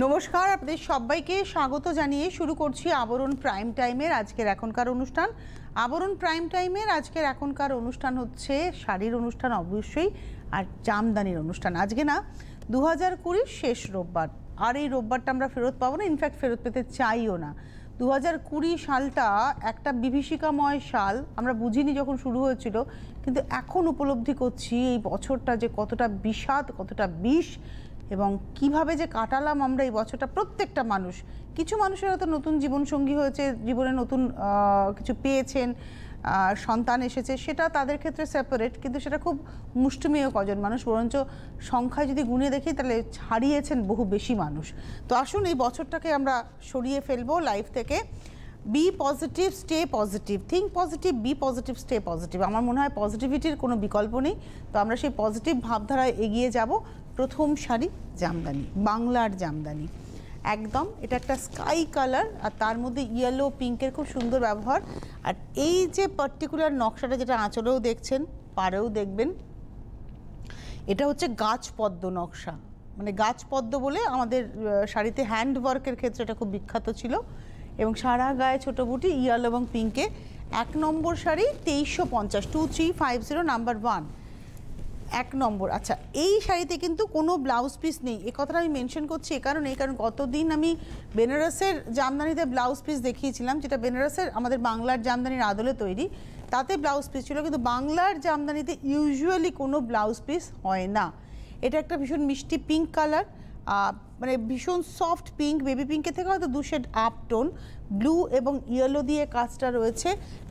নমস্কার, আপনাদের সবাইকে স্বাগত জানিয়ে শুরু করছি আবরণ প্রাইম টাইমের আজকের এখনকার অনুষ্ঠান। আবরণ প্রাইম টাইমের আজকের এখনকার অনুষ্ঠান হচ্ছে শাড়ির অনুষ্ঠান অবশ্যই, আর জামদানির অনুষ্ঠান। আজকে না 2020 শেষ রোববার, আর এই রোববারটা আমরা ফেরত পাবো না, ইনফ্যাক্ট ফেরত পেতে চাইও না। 2020 সালটা একটা বিভীষিকাময় সাল, আমরা বুঝিনি যখন শুরু হয়েছিল, কিন্তু এখন উপলব্ধি করছি এই বছরটা যে কতটা বিষাদ, কতটা বিষ, এবং কিভাবে যে কাটালাম আমরা এই বছরটা। প্রত্যেকটা মানুষ, কিছু মানুষের হয়তো নতুন জীবনসঙ্গী হয়েছে, জীবনে নতুন কিছু পেয়েছেন, সন্তান এসেছে, সেটা তাদের ক্ষেত্রে সেপারেট, কিন্তু সেটা খুব মুষ্টিমেয় কজন মানুষ, বরঞ্চ সংখ্যায় যদি গুণে দেখি তাহলে হারিয়েছেন বহু বেশি মানুষ। তো আসুন এই বছরটাকে আমরা সরিয়ে ফেলবো লাইফ থেকে। Be positive, stay positive, think positive, be positive, stay positive. আমার মনে হয় পজিটিভিটির কোনো বিকল্প নেই। তো আমরা সেই পজিটিভ ভাবধারায় এগিয়ে যাব। প্রথম শাড়ি জামদানি, বাংলার জামদানি, একদম এটা একটা স্কাই কালার, আর তার মধ্যে ইয়েলো পিঙ্কের খুব সুন্দর ব্যবহার। আর এই যে পার্টিকুলার নকশাটা, যেটা আঁচলেও দেখছেন, পাড়েও দেখবেন, এটা হচ্ছে গাছ পদ্ম নকশা। মানে গাছ পদ্ম বলে আমাদের শাড়িতে হ্যান্ড ওয়ার্কের ক্ষেত্রে এটা খুব বিখ্যাত ছিল। এবং সারা গায়ে ছোটো বুটি ইয়েলো এবং পিঙ্কে। 1 নম্বর শাড়ি 2350, 2350, নাম্বার 1, 1 নম্বর। আচ্ছা, এই শাড়িতে কিন্তু কোনো ব্লাউজ পিস নেই। এ কথাটা আমি মেনশন করছি কারণ গতদিন আমি বেনারসের জামদানিতে ব্লাউজ পিস দেখিয়েছিলাম, যেটা বেনারসের আমাদের বাংলার জামদানির আদলে তৈরি, তাতে ব্লাউজ পিস ছিল, কিন্তু বাংলার জামদানিতে ইউজুয়ালি কোনো ব্লাউজ পিস হয় না। এটা একটা ভীষণ মিষ্টি পিঙ্ক কালার, মানে ভীষণ সফট পিঙ্ক, বেবি পিঙ্কের থেকে হয়তো 2 শেড আপ টোন, ব্লু এবং ইয়েলো দিয়ে কাজটা রয়েছে।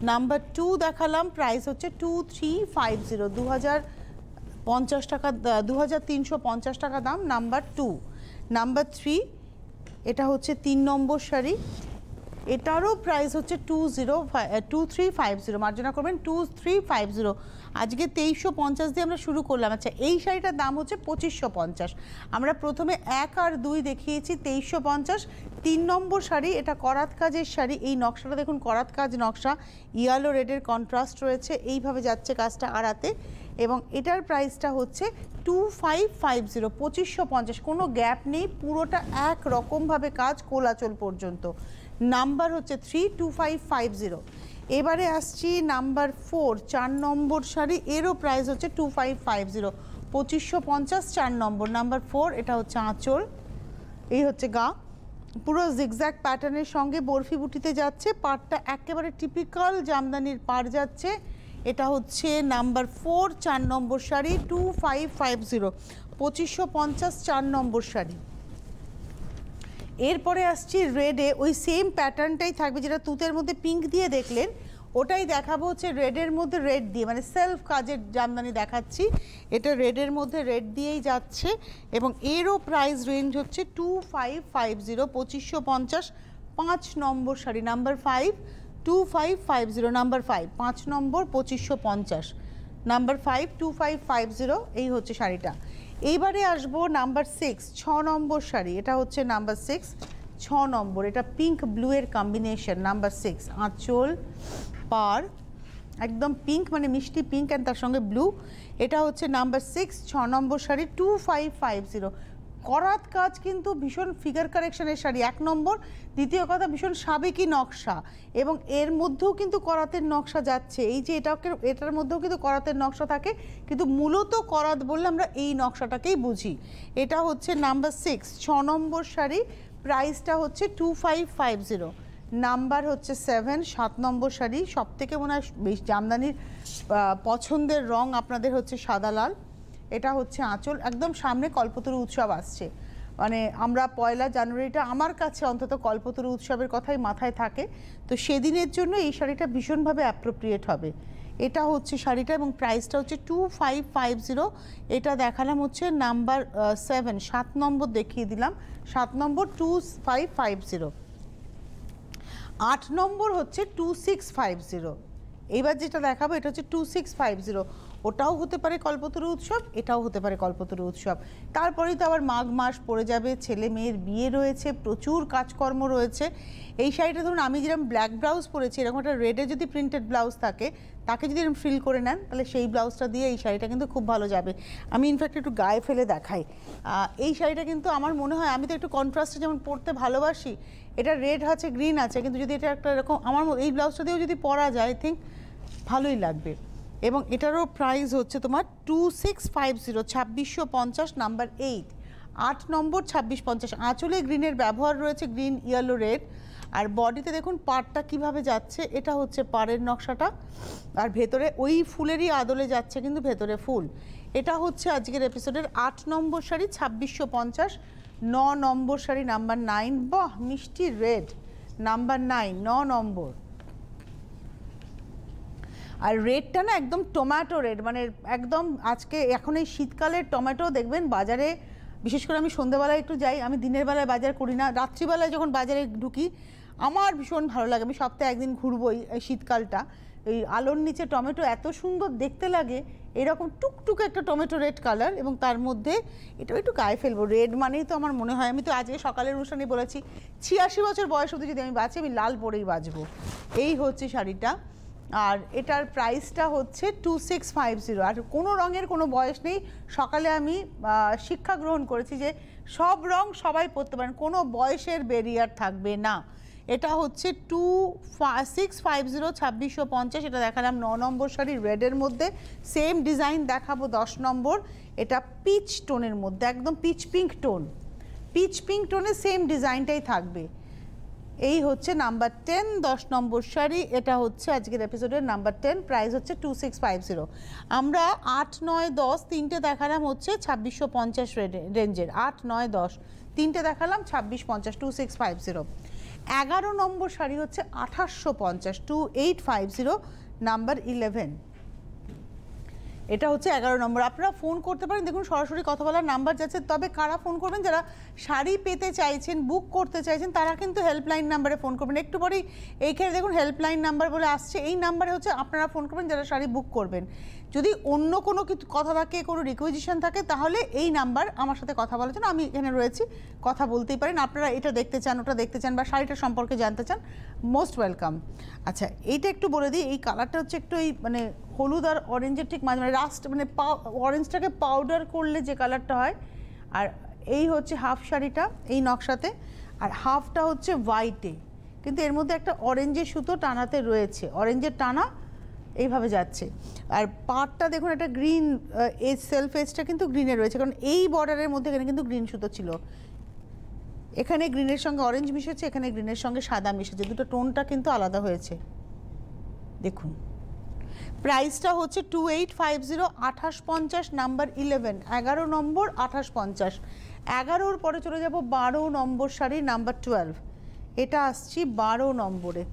নাম্বার 2 দেখালাম, প্রাইস হচ্ছে 2350, 2050 টাকা, 2350 টাকা দাম। নাম্বার 2, নাম্বার 3, এটা হচ্ছে 3 নম্বর শাড়ি, এটারও প্রাইস হচ্ছে 2350, মার্জনা করবেন 2350। আজকে 2350 দিয়ে আমরা শুরু করলাম। আচ্ছা, এই শাড়িটার দাম হচ্ছে 2550। আমরা প্রথমে 1 আর 2 দেখিয়েছি 2350। 3 নম্বর শাড়ি, এটা করাত কাজের শাড়ি। এই নকশাটা দেখুন, করাত কাজ নকশা, ইয়েলো রেডের কন্ট্রাস্ট রয়েছে, এইভাবে যাচ্ছে কাজটা আড়াতে, এবং এটার প্রাইসটা হচ্ছে 2550, 2550, কোনো গ্যাপ নেই, পুরোটা এক রকমভাবে কাজ কোলাচল পর্যন্ত। নাম্বার হচ্ছে 32550। এবারে আসছি নাম্বার 4, 4 নম্বর শাড়ি, এরও প্রাইস হচ্ছে 2550, 2550, 4 নম্বর, নাম্বার 4। এটা হচ্ছে আঁচল, এই হচ্ছে গা, পুরো জিগজ্যাগ প্যাটার্নের সঙ্গে বরফি বুটিতে যাচ্ছে, পাড়টা একেবারে টিপিক্যাল জামদানির পাড় যাচ্ছে। এটা হচ্ছে নাম্বার 4, 4 নম্বর শাড়ি, 2550, 2550, 4 নম্বর শাড়ি। এরপরে আসছি রেডে, ওই সেম প্যাটার্নটাই থাকবে, যেটা তুতের মধ্যে পিঙ্ক দিয়ে দেখলেন, ওটাই দেখাবো হচ্ছে রেডের মধ্যে রেড দিয়ে, মানে সেলফ কাজের জামদানি দেখাচ্ছি। এটা রেডের মধ্যে রেড দিয়েই যাচ্ছে, এবং এরও প্রাইস রেঞ্জ হচ্ছে 2550, 2550, 5 নম্বর শাড়ি, নাম্বার 5, 2550, নাম্বার 5, 5 নম্বর, 2550, নাম্বার 5, 2550, এই হচ্ছে শাড়িটা। এইবারে আসবো নাম্বার 6, 6 নম্বর শাড়ি, এটা হচ্ছে নাম্বার 6, 6 নম্বর, এটা পিঙ্ক ব্লু এর কম্বিনেশন, নাম্বার 6, আঁচল, পাড় একদম পিঙ্ক, মানে মিষ্টি পিঙ্ক অ্যান্ড তার সঙ্গে ব্লু। এটা হচ্ছে নাম্বার 6, 6 নম্বর শাড়ি, 2550। করাত কাজ কিন্তু ভীষণ ফিগার কারেকশনের শাড়ি, 1 নম্বর। দ্বিতীয় কথা, ভীষণ সাবেকি নকশা, এবং এর মধ্যেও কিন্তু করাতের নকশা যাচ্ছে। এই যে এটার মধ্যেও কিন্তু করাতের নকশা থাকে, কিন্তু মূলত করাত বললে আমরা এই নকশাটাকেই বুঝি। এটা হচ্ছে নাম্বার 6, 6 নম্বর শাড়ি, প্রাইসটা হচ্ছে 2550, নাম্বার হচ্ছে 7, 7 নম্বর শাড়ি। সব থেকে মনে হয় বেশ জামদানির পছন্দের রং আপনাদের হচ্ছে সাদা লাল। এটা হচ্ছে আঁচল, একদম সামনে কল্পতরু উৎসব আসছে, মানে আমরা 1 জানুয়ারিটা আমার কাছে অন্তত কল্পতরু উৎসবের কথাই মাথায় থাকে, তো সেদিনের জন্য এই শাড়িটা ভীষণভাবে অ্যাপ্রোপ্রিয়েট হবে। এটা হচ্ছে শাড়িটা, এবং প্রাইসটা হচ্ছে 2550। এটা দেখালাম হচ্ছে নাম্বার 7, 7 নম্বর দেখিয়ে দিলাম, 7 নম্বর 2550। 8 নম্বর হচ্ছে 2650। এইবার যেটা দেখাবো এটা হচ্ছে 2650, ওটাও হতে পারে কল্পতরু উৎসব, এটাও হতে পারে কল্পতরু উৎসব। তারপরেই তো আবার মাঘ মাস পড়ে যাবে, ছেলে মেয়ের বিয়ে রয়েছে, প্রচুর কাজকর্ম রয়েছে। এই শাড়িটা ধরুন আমি যেরকম ব্ল্যাক ব্লাউজ পরেছি, এরকম একটা রেডে যদি প্রিন্টেড ব্লাউজ থাকে, তাকে যদি এরকম ফিল করে নেন, তাহলে সেই ব্লাউজটা দিয়ে এই শাড়িটা কিন্তু খুব ভালো যাবে। আমি ইনফ্যাক্ট একটু গায়ে ফেলে দেখাই। এই শাড়িটা কিন্তু আমার মনে হয়, আমি তো একটু কন্ট্রাস্টে যেমন পরতে ভালোবাসি, এটা রেড আছে, গ্রিন আছে, কিন্তু যদি এটা একটা এরকম আমার এই ব্লাউজটা দিয়েও যদি পরা যায়, আই থিঙ্ক ভালোই লাগবে। এবং এটারও প্রাইস হচ্ছে তোমার 2650, 2650, নাম্বার 8, 8 নম্বর 2650। আঁচলে গ্রিনের ব্যবহার রয়েছে, গ্রিন, ইয়েলো, রেড। আর বডিতে দেখুন পাড়টা কিভাবে যাচ্ছে, এটা হচ্ছে পাড়ের নকশাটা, আর ভেতরে ওই ফুলেরই আদলে যাচ্ছে কিন্তু ভেতরে ফুল। এটা হচ্ছে আজকের এপিসোডের 8 নম্বর শাড়ি, 2650। 9 নম্বর শাড়ি নাম্বার 9, বাহ মিষ্টি রেড, নাম্বার 9, 9 নম্বর। আর রেডটা না একদম টমেটো রেড, মানে একদম আজকে এখন এই শীতকালের টমেটো দেখবেন বাজারে, বিশেষ করে আমি সন্ধ্যাবেলায় একটু যাই, আমি দিনের বেলায় বাজার করি না, রাত্রিবেলায় যখন বাজারে ঢুকি আমার ভীষণ ভালো লাগে। আমি সপ্তাহে একদিন ঘুরবই এই শীতকালটা, এই আলোর নিচে টমেটো এত সুন্দর দেখতে লাগে, এরকম টুকটুক একটা টমেটো রেড কালার, এবং তার মধ্যে এটাও একটু গায়ে ফেলবো। রেড মানেই তো আমার মনে হয়, আমি তো আজকে সকালের অনুষ্ঠানে বলেছি 86 বছর বয়স অবধি যদি আমি বাঁচি, আমি লাল পরেই বাঁচবো। এই হচ্ছে শাড়িটা, আর এটার প্রাইসটা হচ্ছে 2650। আর কোনো রঙের কোনো বয়স নেই। সকালে আমি শিক্ষা গ্রহণ করেছি যে সব রং সবাই পরতে পারেন, কোনো বয়সের ব্যারিয়ার থাকবে না। এটা হচ্ছে 2650, 2650। এটা দেখালাম 9 নম্বর শাড়ি রেডের মধ্যে। সেম ডিজাইন দেখাবো 10 নম্বর, এটা পিচ টোনের মধ্যে, একদম peach pink tone, peach pink টোনে সেম ডিজাইনটাই থাকবে। এই হচ্ছে নাম্বার 10, 10 নম্বর শাড়ি। এটা হচ্ছে আজকের এপিসোডের নাম্বার 10, প্রাইস হচ্ছে 2650। আমরা 8, 9, 10 তিনটে দেখালাম হচ্ছে 2650 রেঞ্জের। 8, 9, 10 তিনটে দেখালাম 2650, 2650। 11 নম্বর শাড়ি হচ্ছে 2850, 2850, নাম্বার 11। এটা হচ্ছে 11 নম্বর। আপনারা ফোন করতে পারেন, দেখুন সরাসরি কথা বলার নাম্বার যাচ্ছে, তবে কারা ফোন করবেন, যারা শাড়ি পেতে চাইছেন, বুক করতে চাইছেন, তারা কিন্তু হেল্পলাইন নাম্বারে ফোন করবেন। একটু পরেই এইখানে দেখুন হেল্পলাইন নাম্বার বলে আসছে, এই নাম্বারে হচ্ছে আপনারা ফোন করবেন যারা শাড়ি বুক করবেন। যদি অন্য কোনো কিছু কথা থাকে, কোনো রিকুইজিশন থাকে, তাহলে এই নাম্বার আমার সাথে কথা বলার জন্য আমি এখানে রয়েছি, কথা বলতেই পারেন। আপনারা এটা দেখতে চান, ওটা দেখতে চান, বা শাড়িটা সম্পর্কে জানতে চান, মোস্ট ওয়েলকাম। আচ্ছা, এইটা একটু বলে দিই, এই কালারটা হচ্ছে একটু এই মানে হলুদ আর অরেঞ্জের ঠিক মাঝে, মানে রাস্ট, মানে অরেঞ্জটাকে পাউডার করলে যে কালারটা হয়। আর এই হচ্ছে হাফ শাড়িটা এই নকশাতে, আর হাফটা হচ্ছে হোয়াইটে, কিন্তু এর মধ্যে একটা অরেঞ্জের সুতো টানাতে রয়েছে, অরেঞ্জের টানা এইভাবে যাচ্ছে। আর পাড়টা দেখুন একটা গ্রিন, এই সেলফ এজটা কিন্তু গ্রিনে রয়েছে, কারণ এই বর্ডারের মধ্যে এখানে কিন্তু গ্রিন সুতো ছিল, এখানে গ্রিনের সঙ্গে অরেঞ্জ মিশেছে, এখানে গ্রিনের সঙ্গে সাদা মিশেছে, দুটো টোনটা কিন্তু আলাদা হয়েছে। দেখুন প্রাইসটা হচ্ছে 2850, 2850, নাম্বার 11, 11 নম্বর 2850। 11-র পরে চলে যাব 12 নম্বর শাড়ি, নাম্বার 12। এটা আসছি 12 নম্বরে,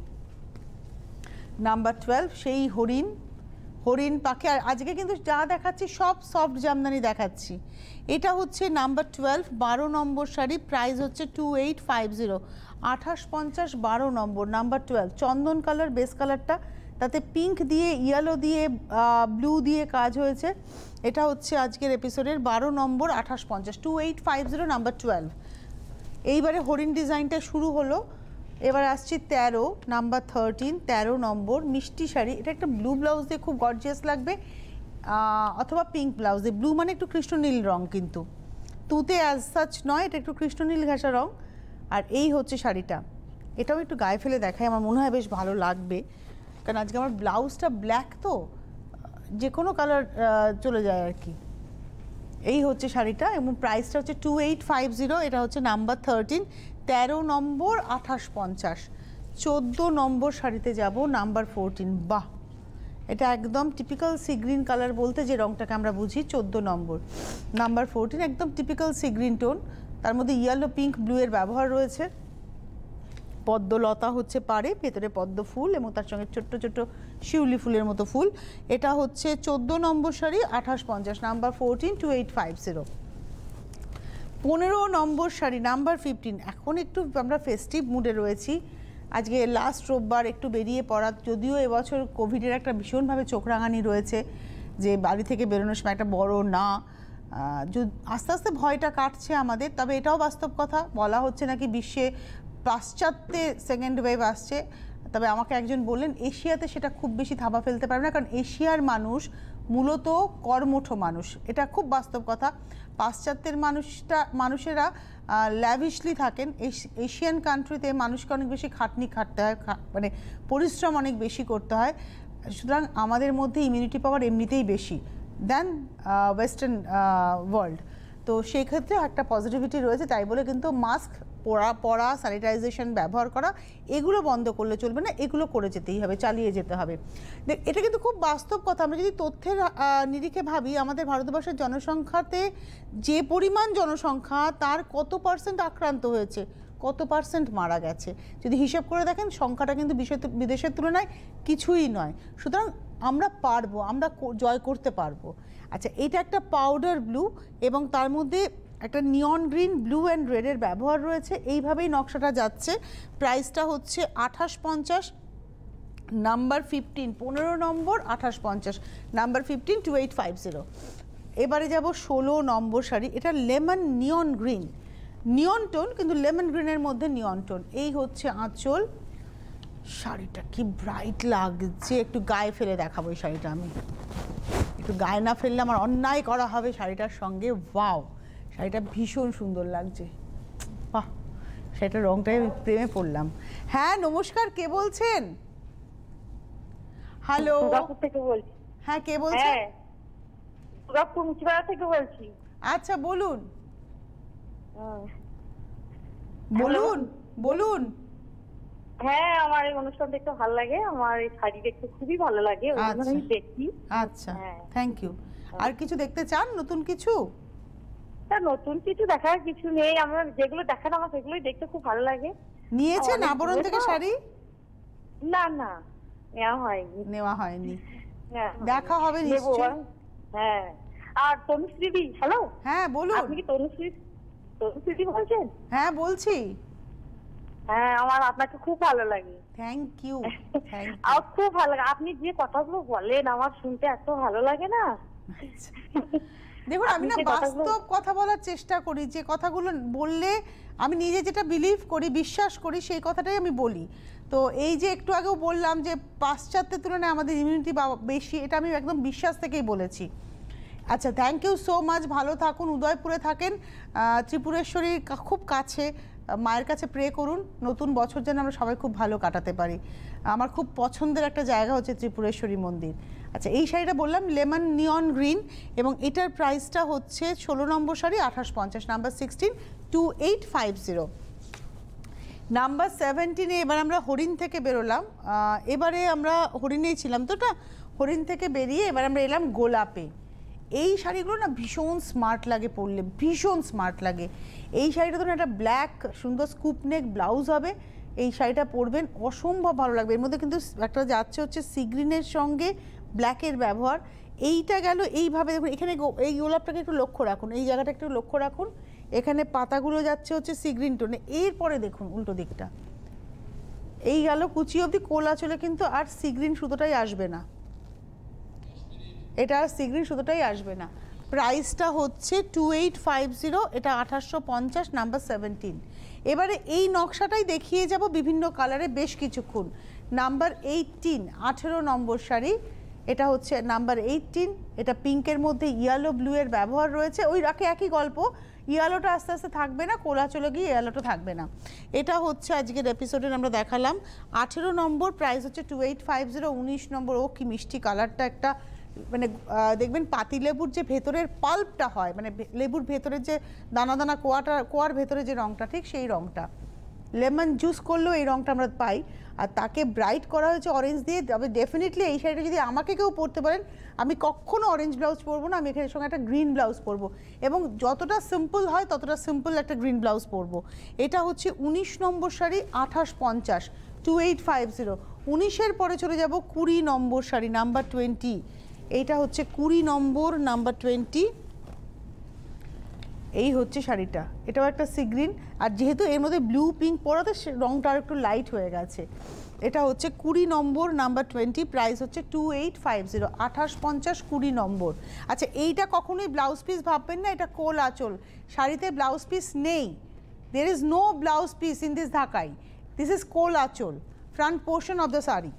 নাম্বার 12, সেই হরিণ, হরিণ পাখি। আর আজকে কিন্তু যা দেখাচ্ছি সব সফট জামদানি দেখাচ্ছি। এটা হচ্ছে নাম্বার 12, 12 নম্বর শাড়ি, প্রাইস হচ্ছে 2850, 2850, 12 নম্বর, নাম্বার 12। চন্দন কালার বেস কালারটা, তাতে পিঙ্ক দিয়ে, ইয়েলো দিয়ে, ব্লু দিয়ে কাজ হয়েছে। এটা হচ্ছে আজকের এপিসোডের 12 নম্বর, 2850, 2850, নাম্বার 12। এইবারে হরিণ ডিজাইনটা শুরু হলো। এবার আসছি 13, নাম্বার 13, 13 নম্বর মিষ্টি শাড়ি। এটা একটা ব্লু ব্লাউজ দিয়ে খুব গর্জিয়াস লাগবে, অথবা পিঙ্ক ব্লাউজ দিয়ে। ব্লু মানে একটু কৃষ্ণনীল রং, কিন্তু তুতে অ্যাজ সাচ নয়, এটা একটু কৃষ্ণনীল ঘাসা রং। আর এই হচ্ছে শাড়িটা, এটাও একটু গায়ে ফেলে দেখাই, আমার মনে হয় বেশ ভালো লাগবে, কারণ আজকে আমার ব্লাউজটা ব্ল্যাক, তো যে কোনো কালার চলে যায় আর কি। এই হচ্ছে শাড়িটা, এবং প্রাইসটা হচ্ছে 2850। এটা হচ্ছে নাম্বার 13, 13 নম্বর, 2850। 14 নম্বর শাড়িতে যাব, নাম্বার 14। বাহ, এটা একদম টিপিক্যাল সি গ্রিন কালার বলতে যে রংটাকে আমরা বুঝি। 14 নম্বর, নাম্বার 14, একদম টিপিক্যাল সি গ্রিন টোন, তার মধ্যে ইয়েলো, পিঙ্ক, ব্লু এর ব্যবহার রয়েছে। পদ্মলতা হচ্ছে পাড়ে, ভেতরে পদ্ম ফুল, এবং তার সঙ্গে ছোট্ট ছোট্ট শিউলি ফুলের মতো ফুল। এটা হচ্ছে 14 নম্বর শাড়ি, 2850, নাম্বার 14, 2850। 15 নম্বর শাড়ি, নাম্বার 15। এখন একটু আমরা ফেস্টিভ মুডে রয়েছি, আজকে লাস্ট রোববার একটু বেরিয়ে পড়া, যদিও এবছর কোভিডের একটা ভীষণভাবে চোখ রাঙানি রয়েছে, যে বাড়ি থেকে বেরোনোর সময় একটা বড় না, আস্তে আস্তে ভয়টা কাটছে আমাদের। তবে এটাও বাস্তব কথা, বলা হচ্ছে নাকি বিশ্বে পাশ্চাত্যে সেকেন্ড ওয়েভ আসছে। তবে আমাকে একজন বললেন এশিয়াতে সেটা খুব বেশি থাবা ফেলতে পারবে না, কারণ এশিয়ার মানুষ মূলত কর্মঠ মানুষ, এটা খুব বাস্তব কথা। পাশ্চাত্যের মানুষেরা ল্যাভিশলি থাকেন, এশিয়ান কান্ট্রিতে মানুষকে অনেক বেশি খাটনি খাটতে হয়, মানে পরিশ্রম অনেক বেশি করতে হয়। সুতরাং আমাদের মধ্যে ইমিউনিটি পাওয়ার এমনিতেই বেশি দেন ওয়েস্টার্ন ওয়ার্ল্ড। তো সেই ক্ষেত্রে একটা পজিটিভিটি রয়েছে, তাই বলে কিন্তু মাস্ক পরা, স্যানিটাইজেশন ব্যবহার করা, এগুলো বন্ধ করলে চলবে না, এগুলো করে যেতেই হবে, চালিয়ে যেতে হবে। এটা কিন্তু খুব বাস্তব কথা। আমরা যদি তথ্যের নিরিখে ভাবি, আমাদের ভারতবর্ষের জনসংখ্যাতে যে পরিমাণ জনসংখ্যা, তার কত পার্সেন্ট আক্রান্ত হয়েছে, কত পার্সেন্ট মারা গেছে, যদি হিসাব করে দেখেন সংখ্যাটা কিন্তু বিদেশের তুলনায় কিছুই নয়। সুতরাং আমরা পারবো, আমরা জয় করতে পারবো। আচ্ছা, এটা একটা পাউডার ব্লু এবং তার মধ্যে একটা নিয়ন গ্রিন, ব্লু অ্যান্ড রেডের ব্যবহার রয়েছে। এইভাবেই নকশাটা যাচ্ছে। প্রাইসটা হচ্ছে 2850, নাম্বার 15, 15 নম্বর 2850, নাম্বার 15, 2850। এবারে যাব 16 নম্বর শাড়ি। এটা লেমন নিয়ন গ্রিন, নিয়ন টোন কিন্তু লেমন গ্রিনের মধ্যে নিয়ন টোন। এই হচ্ছে আঁচল। শাড়িটা কি ব্রাইট লাগছে, একটু গায়ে ফেলে দেখাবো এই শাড়িটা। আমি একটু গায়ে না ফেললে আমার অন্যায় করা হবে শাড়িটার সঙ্গে। ওয়াও, শাড়িটা ভীষণ সুন্দর লাগছে, বাহ, শাড়িটার রংটাই আমি প্রেমে পড়লাম। হ্যাঁ নমস্কার, কে বলছেন? হ্যালো, দুর্গাপুর থেকে বলছি। হ্যাঁ কে বলছেন? দুর্গাপুর মুচিপাড়া থেকে বলছি। আচ্ছা বলুন বলুন বলুন। হ্যাঁ, আমার এই অনুষ্ঠান দেখতে ভালো লাগে, আমার এই শাড়ি দেখতে খুবই ভালো লাগে, ওই জন্য আমি দেখি। আচ্ছা, থ্যাংক ইউ। আর কিছু দেখতে চান, নতুন কিছু? নতুন কিছু দেখার কিছু নেই, আমার যেগুলো দেখার আমার সেগুলোই দেখতে খুব ভালো লাগে। নিয়েছেন আবরণ থেকে শাড়ি? না না, নেওয়া হয়নি। দেখা হবে নিশ্চয়ই। হ্যাঁ। আর তনুশ্রী দি, হ্যালো। হ্যাঁ বলুন। আপনি কি তনুশ্রী বলছেন? হ্যাঁ বলছি। হ্যাঁ, আমার আপনাকে খুব ভালো লাগে। Thank you. আর খুব ভালো লাগে, আপনি যে কথাগুলো বলেন আমার শুনতে এত ভালো লাগে না। দেখুন, আমি না বাস্তব কথা বলার চেষ্টা করি, যে কথাগুলো বললে আমি নিজে যেটা বিলিভ করি, বিশ্বাস করি, সেই কথাটাই আমি বলি। তো এই যে একটু আগেও বললাম যে পাশ্চাত্যের তুলনায় আমাদের ইমিউনিটি বেশি, এটা আমি একদম বিশ্বাস থেকেই বলেছি। আচ্ছা, থ্যাংক ইউ সো মাচ, ভালো থাকুন, উদয়পুরে থাকেন, ত্রিপুরেশ্বরীর খুব কাছে, মায়ের কাছে প্রে করুন নতুন বছর যেন আমরা সবাই খুব ভালো কাটাতে পারি। আমার খুব পছন্দের একটা জায়গা হচ্ছে ত্রিপুরেশ্বরী মন্দির। আচ্ছা, এই শাড়িটা বললাম লেমন নিয়ন গ্রিন, এবং এটার প্রাইসটা হচ্ছে 16 নম্বর শাড়ি 2850, নাম্বার 16, 2850। নাম্বার 17-এ এবার আমরা হরিণ থেকে বেরোলাম। এবারে আমরা হরিণেই ছিলাম তো, হরিণ থেকে বেরিয়ে এবার আমরা এলাম গোলাপে। এই শাড়িগুলো না ভীষণ স্মার্ট লাগে পরলে, ভীষণ স্মার্ট লাগে। এই শাড়িটা ধরুন একটা ব্ল্যাক সুন্দর স্কুপ নেক ব্লাউজ হবে, এই শাড়িটা পরবেন অসম্ভব ভালো লাগবে। এর মধ্যে কিন্তু একটা যাচ্ছে হচ্ছে সি গ্রিনের সঙ্গে ব্ল্যাকের ব্যবহার। এইটা গেল এইভাবে, দেখুন এখানে এই গোলাপটাকে একটু লক্ষ্য রাখুন, এই জায়গাটা একটু লক্ষ্য রাখুন, এখানে পাতাগুলো যাচ্ছে হচ্ছে সি গ্রিন টোনে। এরপরে দেখুন উল্টো দিকটা, এই গেল কুচি অবধি, কোলা চলে কিন্তু আর সি গ্রিন সুতোটাই আসবে না, এটা আর সি গ্রিন সুতোটাই আসবে না। প্রাইসটা হচ্ছে 2850, এটা 2850, নাম্বার 17। এবারে এই নকশাটাই দেখিয়ে যাব বিভিন্ন কালারে বেশ কিছুক্ষণ। নাম্বার 18, 18 নম্বর শাড়ি, এটা হচ্ছে নাম্বার 18। এটা পিঙ্কের মধ্যে ইয়েলো ব্লু এর ব্যবহার রয়েছে, ওই রাখে একই গল্প, ইয়েলোটা আস্তে আস্তে থাকবে না, কোলা চলে গিয়ে ইয়েলোটা থাকবে না। এটা হচ্ছে আজকের এপিসোডে আমরা দেখালাম 18 নম্বর, প্রাইস হচ্ছে 2850। 19 নম্বর, ও কি মিষ্টি কালারটা, একটা মানে দেখবেন পাতিলেবুর যে ভেতরের পাল্পটা হয়, মানে লেবুর ভেতরের যে দানা দানা কোয়ার ভেতরে যে রঙটা, ঠিক সেই রঙটা, লেমন জুস করলেও এই রঙটা আমরা পাই। আর তাকে ব্রাইট করা হয়েছে অরেঞ্জ দিয়ে। তবে ডেফিনেটলি এই শাড়িটা যদি আমাকে কেউ পরতে পারেন, আমি কখনো অরেঞ্জ ব্লাউজ পরবো না, আমি এখানে সঙ্গে একটা গ্রিন ব্লাউজ পরবো, এবং যতটা সিম্পল হয় ততটা সিম্পল একটা গ্রিন ব্লাউজ পরবো। এটা হচ্ছে 19 নম্বর শাড়ি 2850, 2850। 19-এর পরে চলে যাব 20 নম্বর শাড়ি, নাম্বার 20। এইটা হচ্ছে 20 নম্বর, নাম্বার 20। এই হচ্ছে শাড়িটা, এটাও একটা সি গ্রিন, আর যেহেতু এর মধ্যে ব্লু পিঙ্ক পরাতে রংটা আর একটু লাইট হয়ে গেছে। এটা হচ্ছে 20 নম্বর, নাম্বার 20, প্রাইস হচ্ছে 2850, 2850, 20 নম্বর। আচ্ছা, এইটা কখনোই ব্লাউজ পিস ভাববেন না, এটা কোল আঁচল, শাড়িতে ব্লাউজ পিস নেই, there is no blouse piece in this ঢাকাই, this is কোল আঁচল, front portion of the sari.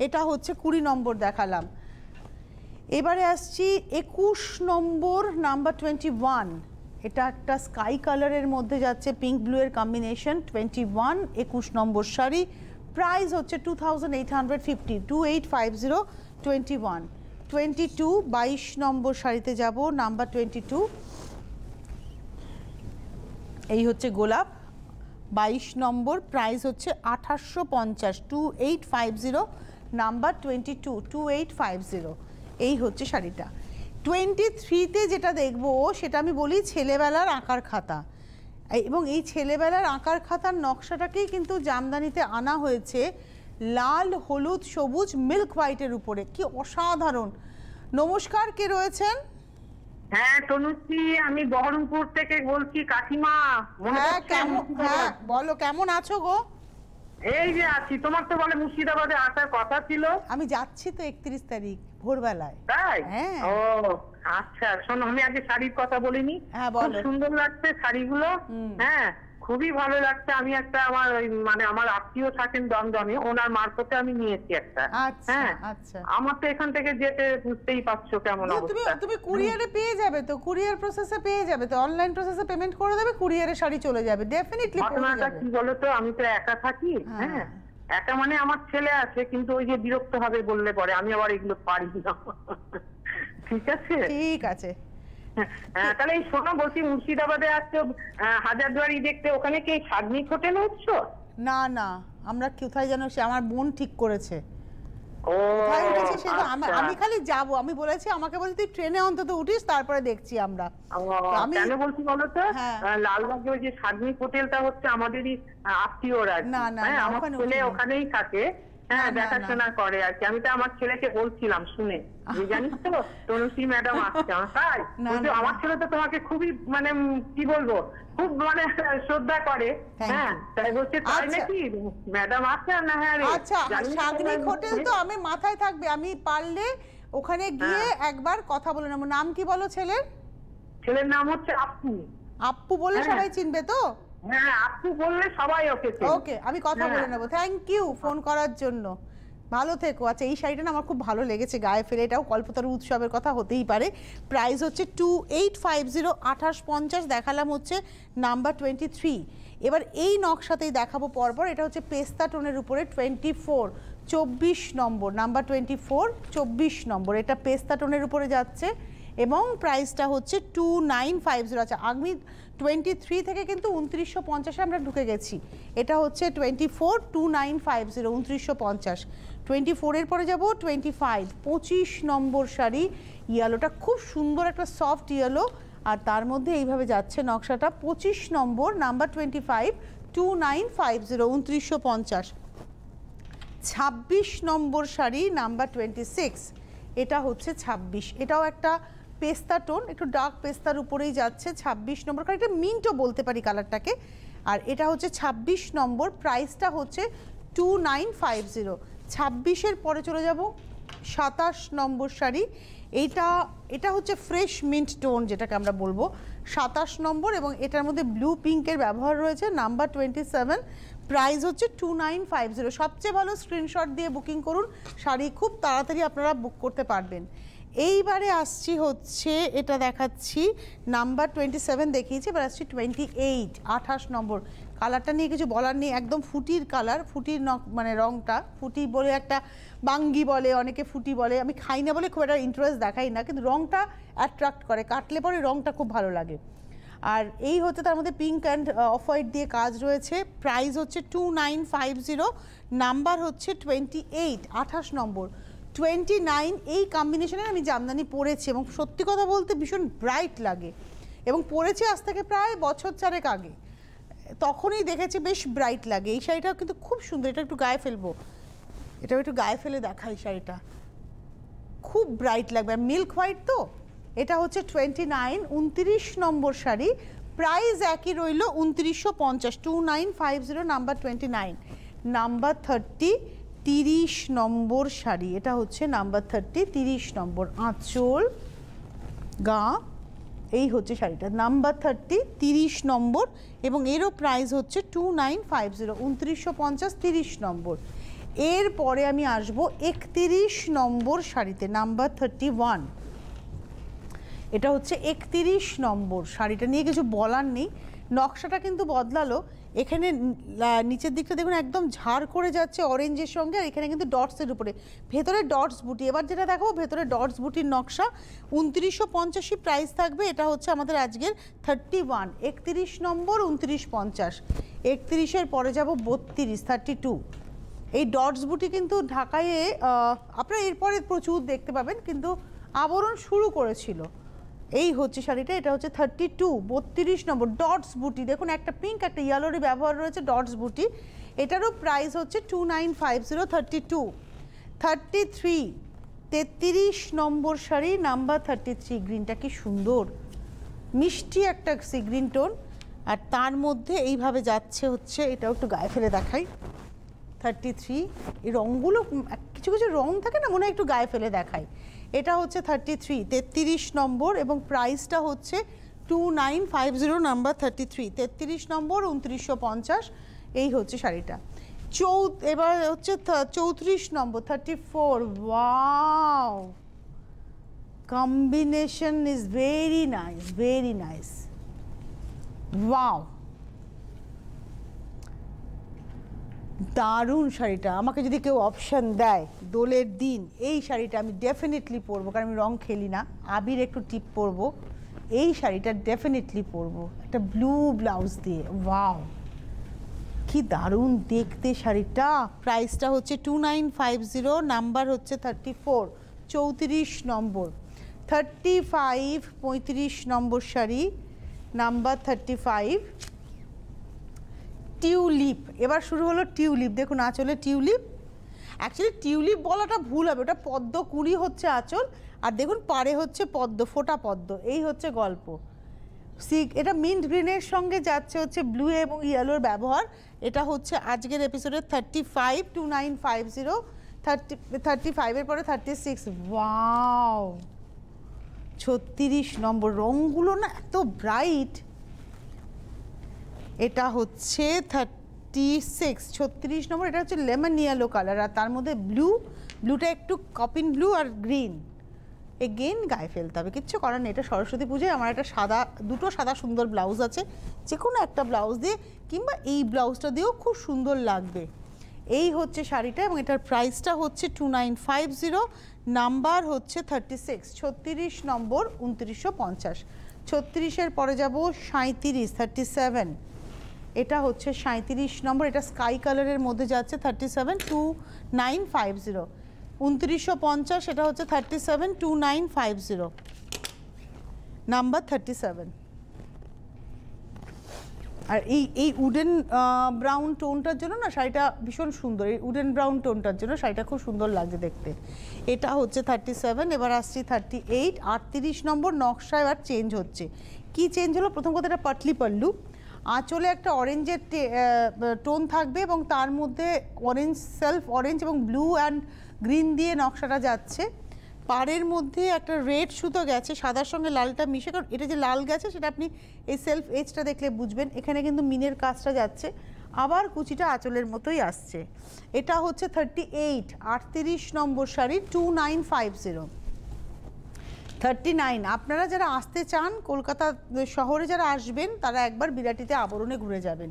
এটা হচ্ছে 20 নম্বর দেখালাম। এবারে আসছি 21 নম্বর, নাম্বার 21, এটা একটা স্কাই কালারের মধ্যে যাচ্ছে, পিঙ্ক ব্লু এর কম্বিনেশন, 21, 21 নম্বর শাড়ি, প্রাইস হচ্ছে 2850, 2850, 21, 22, 22 নম্বর শাড়িতে যাব, নাম্বার 22, এই হচ্ছে গোলাপ, 22 নম্বর, প্রাইস হচ্ছে 2850, 2850, নাম্বার 22, 2850, এই হচ্ছে শাড়িটা। 23-তে যেটা দেখবো সেটা আমি বলি ছেলেবেলার আঁকার খাতা, এবং এই ছেলেবেলার আঁকার খাতার নকশাটাকেই কিন্তু জামদানিতে আনা হয়েছে লাল, হলুদ, সবুজ, মিল্ক হোয়াইটের উপরে, কি অসাধারণ। নমস্কার, কে রয়েছেন? হ্যাঁ তনুশ্রী, আমি বহরমপুর থেকে বলছি কাকিমা। হ্যাঁ, কেমন, হ্যাঁ বলো, কেমন আছো গো? এই যে আছি, তোমার তো বলে মুর্শিদাবাদে আসার কথা ছিল। আমি যাচ্ছি তো 31 তারিখ ভোরবেলায়। তাই? হ্যাঁ। ও আচ্ছা, শোনো, আমি আগে শাড়ির কথা বলিনি। হ্যাঁ, খুব বলো। সুন্দর লাগছে শাড়িগুলো। হ্যাঁ, খুবই ভালো লাগছে। আমি একটা আমার মানে আমার আত্মীয় থাকেন দমদমে, ওনার মারফতে আমি নিয়েছি একটা। আচ্ছা, হ্যাঁ আচ্ছা। আমার তো এখান থেকে যেতে বুঝতেই পারছো কেমন তুমি অবস্থা। তুমি কুরিয়ারে পেয়ে যাবে তো, কুরিয়ার প্রসেসে পেয়ে যাবে তো, অনলাইন প্রসেসে পেমেন্ট করে দেবে, কুরিয়ারে শাড়ি চলে যাবে, ডেফিনেটলি পৌঁছে ঘটনাটা যাবে। কি বলতো, আমি তো একা থাকি। হ্যাঁ, একা মানে আমার ছেলে আছে, কিন্তু ওই যে বিরক্ত হবে বললে পরে, আমি আবার এগুলো পারি না। ঠিক আছে, ঠিক আছে। তাহলে এই শোনো, বলছি মুর্শিদাবাদে আসছো হাজারদুয়ারি দেখতে, ওখানে কি সাদনিক হোটেল উঠছো? না না, আমরা কোথায় যেন, সে আমার বোন ঠিক করেছে ও কোথায় উঠেছে সে, তো আচ্ছা। আমি খালি যাব, আমি বলেছি, আমাকে বলছি তুই ট্রেনে অন্তত উঠিস, তারপরে দেখছি আমরা। আমি কেন বলছি বলো তো, হ্যাঁ। লালবাগে ওই যে সাদনিক হোটেলটা হচ্ছে আমাদেরই আত্মীয়রা আর কি। না, না, হ্যাঁ, না, আমার ওখানে ছেলে উঠিনি। ওখানেই থাকে। হ্যাঁ, না, না, দেখাশোনা করে আর কি। আমি তো আমার ছেলেকে বলছিলাম শুনে, যে জানিস তো তনুশ্রী ম্যাডাম আসছে। তাই না, বলছে, না, আমার ছেলে তো তোমাকে খুবই মানে কি বলবো, খুব মানে শ্রদ্ধা করে। Thank হ্যাঁ, you. তাই বলছে তাই আচ্ছা। নাকি ম্যাডাম আসছে? না হ্যাঁ রে, আচ্ছা, জানিস তো সাদনিক আমি- হোটেল তো আমি মাথায় থাকবে, আমি পারলে ওখানে গিয়ে একবার কথা বলে নেবো। নাম কি বলো ছেলের? ছেলের নাম হচ্ছে আপু। আপ্পু বললে হ্যাঁ। সবাই চিনবে তো? হ্যাঁ, আপু বললে সবাই ওকে চেনে। ওকে, আমি কথা হ্যাঁ। বলে নেবো। থ্যাংক ইউ ফোন করার জন্য, ভালো থেকো। আচ্ছা, এই শাড়িটা না আমার খুব ভালো লেগেছে, গায়ে ফেলে, এটাও কল্পতরু উৎসবের কথা হতেই পারে। প্রাইস হচ্ছে 2850, 2850 দেখালাম, হচ্ছে নাম্বার 23। এবার এই নকশাতেই দেখাবো পরপর। এটা হচ্ছে পেস্তা টোনের উপরে 24, 24 নম্বর, নাম্বার 24, 24 নম্বর, এটা পেস্তা টোনের উপরে যাচ্ছে এবং প্রাইসটা হচ্ছে 2950। আচ্ছা, আমি 23 থেকে কিন্তু 2950 আমরা ঢুকে গেছি। এটা হচ্ছে 24, 2950, 2950। 24-এর পরে যাব 25, 25 নম্বর শাড়ি, ইয়েলোটা খুব সুন্দর, একটা সফট ইয়েলো, আর তার মধ্যে এইভাবে যাচ্ছে নকশাটা। 25 নম্বর, নাম্বার 25, 2950, 2950। 26 নম্বর শাড়ি, নাম্বার 26, এটা হচ্ছে 26, এটাও একটা পেস্তা টোন, একটু ডার্ক পেস্তার উপরেই যাচ্ছে। 26 নম্বর, কারণ এটা মিন্টও বলতে পারি কালারটাকে, আর এটা হচ্ছে 26 নম্বর, প্রাইসটা হচ্ছে 2950। 26-এর পরে চলে যাব 27 নম্বর শাড়ি, এটা হচ্ছে ফ্রেশ মিন্ট টোন যেটাকে আমরা বলবো, 27 নম্বর, এবং এটার মধ্যে ব্লু পিঙ্কের ব্যবহার রয়েছে, নাম্বার 27, প্রাইস হচ্ছে 2950। সবচেয়ে ভালো স্ক্রিনশট দিয়ে বুকিং করুন, শাড়ি খুব তাড়াতাড়ি আপনারা বুক করতে পারবেন। এইবারে আসছি হচ্ছে, এটা দেখাচ্ছি নাম্বার 27 দেখিয়েছি, এবার আসছি 28, 28 নম্বর। কালারটা নিয়ে কিছু বলার নেই, একদম ফুটির কালার, ফুটির মানে রংটা ফুটি বলে, একটা বাঙ্গি বলে, অনেকে ফুটি বলে, আমি খাই না বলে খুব একটা ইন্টারেস্ট দেখাই না, কিন্তু রংটা অ্যাট্রাক্ট করে, কাটলে পরে রংটা খুব ভালো লাগে। আর এই হচ্ছে তার মধ্যে পিঙ্ক অ্যান্ড অফ হোয়াইট দিয়ে কাজ রয়েছে, প্রাইস হচ্ছে 2950, নাম্বার হচ্ছে 28, 28 নম্বর। 29 এই কম্বিনেশনের আমি জামদানি পরেছি এবং সত্যি কথা বলতে ভীষণ ব্রাইট লাগে, এবং পরেছি আজ থেকে প্রায় বছর 4 আগে, তখনই দেখেছি বেশ ব্রাইট লাগে। এই শাড়িটাও কিন্তু খুব সুন্দর, এটা একটু গায়ে ফেলবো, এটাও একটু গায়ে ফেলে দেখাই, শাড়িটা খুব ব্রাইট লাগবে, মিল্ক হোয়াইট তো। এটা হচ্ছে 29, 29 নম্বর শাড়ি, প্রাইস একই রইল 2950, 2950, নাম্বার 29। নাম্বার 30, 30 নম্বর শাড়ি, এটা হচ্ছে নাম্বার 30, 30 নম্বর আঁচল গা, এই হচ্ছে শাড়িটা নাম্বার 30, 30 নম্বর, এবং এরও প্রাইস হচ্ছে 2950, 2950, 30 নম্বর। এরপরে আমি আসব 31 নম্বর শাড়িতে, নাম্বার 31। এটা হচ্ছে 31 নম্বর শাড়িটা নিয়ে কিছু বলার নেই, নকশাটা কিন্তু বদলালো। এখানে নিচের দিকটা দেখুন একদম ঝাড় করে যাচ্ছে অরেঞ্জের সঙ্গে, আর এখানে কিন্তু ডটসের উপরে, ভেতরে ডটস বুটি। এবার যেটা দেখাবো ভেতরে ডটস বুটির নকশা, 2950 প্রাইস থাকবে। এটা হচ্ছে আমাদের আজকের 31, 31 নম্বর 2950। 31-এর পরে যাব 32, 32। এই ডটস বুটি কিন্তু ঢাকায় আপনারা এরপরে প্রচুর দেখতে পাবেন, কিন্তু আবরণ শুরু করেছিল। এই হচ্ছে শাড়িটা, এটা হচ্ছে 32, 32 নম্বর ডটস বুটি। দেখুন একটা পিঙ্ক একটা ইয়েলোরই ব্যবহার রয়েছে ডটস বুটি। এটারও প্রাইস হচ্ছে 2950, 32। 33, 33 নম্বর শাড়ি, নাম্বার 33। গ্রিনটা কি সুন্দর, মিষ্টি একটা সি গ্রিন টোন, আর তার মধ্যে এইভাবে যাচ্ছে হচ্ছে, এটাও একটু গায়ে ফেলে দেখাই। 33, এই রঙগুলো কিছু কিছু রঙ থাকে না, মনে হয় একটু গায়ে ফেলে দেখাই। এটা হচ্ছে 33, 33 নম্বর, এবং প্রাইসটা হচ্ছে 2950, নাম্বার 33, 33 নম্বর 2950। এই হচ্ছে শাড়িটা। এবার হচ্ছে 34 নম্বর, 34। Wow, combination is very nice, very nice. Wow, দারুণ শাড়িটা। আমাকে যদি কেউ অপশান দেয় দোলের দিন, এই শাড়িটা আমি ডেফিনেটলি পরবো, কারণ আমি রং খেলি না, আবির একটু টিপ পরবো, এই শাড়িটা ডেফিনেটলি পরবো একটা ব্লু ব্লাউজ দিয়ে। ওয়াও, কি দারুণ দেখতে শাড়িটা। প্রাইসটা হচ্ছে 2950, নাম্বার হচ্ছে 34, 34 নম্বর। 35, 35 নম্বর শাড়ি, নাম্বার 35। টিউলিপ, এবার শুরু হলো টিউলিপ। দেখুন আঁচলে টিউলিপ, অ্যাকচুয়ালি টিউলিপ বলাটা ভুল হবে, ওটা পদ্ম কুড়ি হচ্ছে আঁচল, আর দেখুন পাড়ে হচ্ছে পদ্ম, ফোটা পদ্ম। এই হচ্ছে গল্প। এটা মিন্ট গ্রিনের সঙ্গে যাচ্ছে হচ্ছে ব্লু এবং ইয়েলোর ব্যবহার। এটা হচ্ছে আজকের এপিসোডের 35, 2950, 35-এর পরে 36। ওয়াও, 36 নম্বর। রঙগুলো না এত ব্রাইট। এটা হচ্ছে 36, 36 নম্বর। এটা হচ্ছে লেমন ইয়েলো কালার, আর তার মধ্যে ব্লুটা একটু কপিন ব্লু আর গ্রিন। এগেইন গায়ে ফেলতে হবে, কিচ্ছু করার নেই। এটা সরস্বতী পুজোয় আমার একটা সাদা, দুটো সাদা সুন্দর ব্লাউজ আছে, যে কোনো একটা ব্লাউজ দিয়ে কিংবা এই ব্লাউজটা দিয়েও খুব সুন্দর লাগবে। এই হচ্ছে শাড়িটা, এবং এটার প্রাইসটা হচ্ছে 2950, নাম্বার হচ্ছে 36, 36 নম্বর 2950। 36-এর পরে যাব 37, 37। এটা হচ্ছে 37 নম্বর, এটা স্কাই কালারের মধ্যে যাচ্ছে, 37, 2950, 2950। এটা হচ্ছে 37, 2950, নাম্বার 37। আর এই উডেন ব্রাউন টোনটার জন্য না শাড়িটা ভীষণ সুন্দর, এই উডেন ব্রাউন টোনটার জন্য শাড়িটা খুব সুন্দর লাগছে দেখতে। এটা হচ্ছে 37। এবার আসছি 38, 38 নম্বর। নকশা এবার চেঞ্জ হচ্ছে। কি চেঞ্জ হলো? প্রথম কথা, এটা পাটলি পাল্লু, আঁচলে একটা অরেঞ্জের টোন থাকবে, এবং তার মধ্যে অরেঞ্জ, সেলফ অরেঞ্জ এবং ব্লু অ্যান্ড গ্রিন দিয়ে নকশাটা যাচ্ছে। পাড়ের মধ্যে একটা রেড সুতো গেছে সাদার সঙ্গে লালটা মিশে, কারণ এটা যে লাল গেছে সেটা আপনি এই সেলফ এজটা দেখলে বুঝবেন। এখানে কিন্তু মিনের কাজটা যাচ্ছে, আবার কুচিটা আঁচলের মতোই আসছে। এটা হচ্ছে 38, 38 নম্বর শাড়ি, 2950। 39, আপনারা যারা আসতে চান কলকাতা শহরে যারা আসবেন, তারা একবার বিরাটিতে আবরণে ঘুরে যাবেন,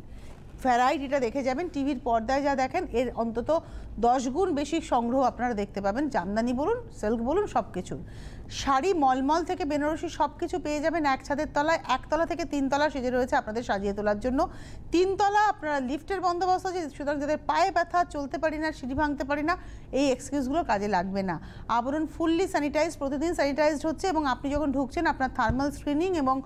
ভ্যারাইটিটা দেখে যাবেন। টিভির পর্দায় যা দেখেন এর অন্তত 10 গুণ বেশি সংগ্রহ আপনারা দেখতে পাবেন। জামদানি বলুন, সিল্ক বলুন, সব কিছু। শাড়ি মলমল থেকে বেনারসি সব কিছু পেয়ে যাবেন এক ছাদের তলায়। একতলা থেকে 3 তলা সেজে রয়েছে আপনাদের সাজিয়ে তোলার জন্য। 3 তলা আপনারা লিফটের বন্দোবস্ত আছে, সুতরাং যাদের পায়ে ব্যথা, চলতে পারি না, সিঁড়ি ভাঙতে পারি না, এই এক্সকিউজগুলো কাজে লাগবে না। আবরণ ফুললি স্যানিটাইজ, প্রতিদিন স্যানিটাইজড হচ্ছে, এবং আপনি যখন ঢুকছেন আপনার থার্মাল স্ক্রিনিং এবং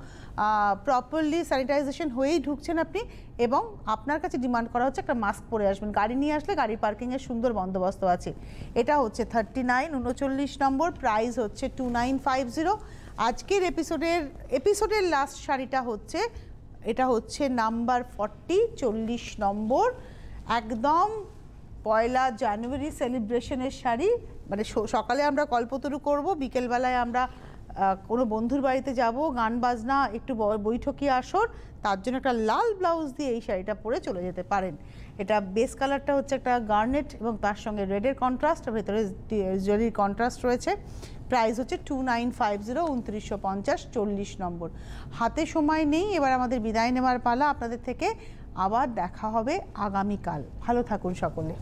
প্রপারলি স্যানিটাইজেশন হয়েই ঢুকছেন আপনি, এবং আপনার কাছে ডিমান্ড করা হচ্ছে একটা মাস্ক পরে আসবেন। গাড়ি নিয়ে আসলে গাড়ির পার্কিংয়ের সুন্দর বন্দোবস্ত আছে। এটা হচ্ছে 39, 39 নম্বর। প্রাইস হচ্ছে 2950। আজকের এপিসোডের লাস্ট শাড়িটা হচ্ছে এটা হচ্ছে নাম্বার 40, 40 নম্বর, একদম পয়লা জানুয়ারি সেলিব্রেশনের শাড়ি। মানে সকালে আমরা কল্পতরু করব, বিকেলবেলায় আমরা কোনো বন্ধুর বাড়িতে যাব, গান বাজনা, একটু বৈঠকি আসর, তার জন্য একটা লাল ব্লাউজ দিয়ে এই শাড়িটা পরে চলে যেতে পারেন। এটা বেস কালারটা হচ্ছে একটা গার্নেট এবং তার সঙ্গে রেডের কন্ট্রাস্ট, ভেতরে জরির কন্ট্রাস্ট রয়েছে। প্রাইস হচ্ছে 2950, 2950, 40 নম্বর। হাতে সময় নেই, এবার আমাদের বিদায় নেওয়ার পালা। আপনাদের থেকে আবার দেখা হবে আগামীকাল। ভালো থাকুন সকলে।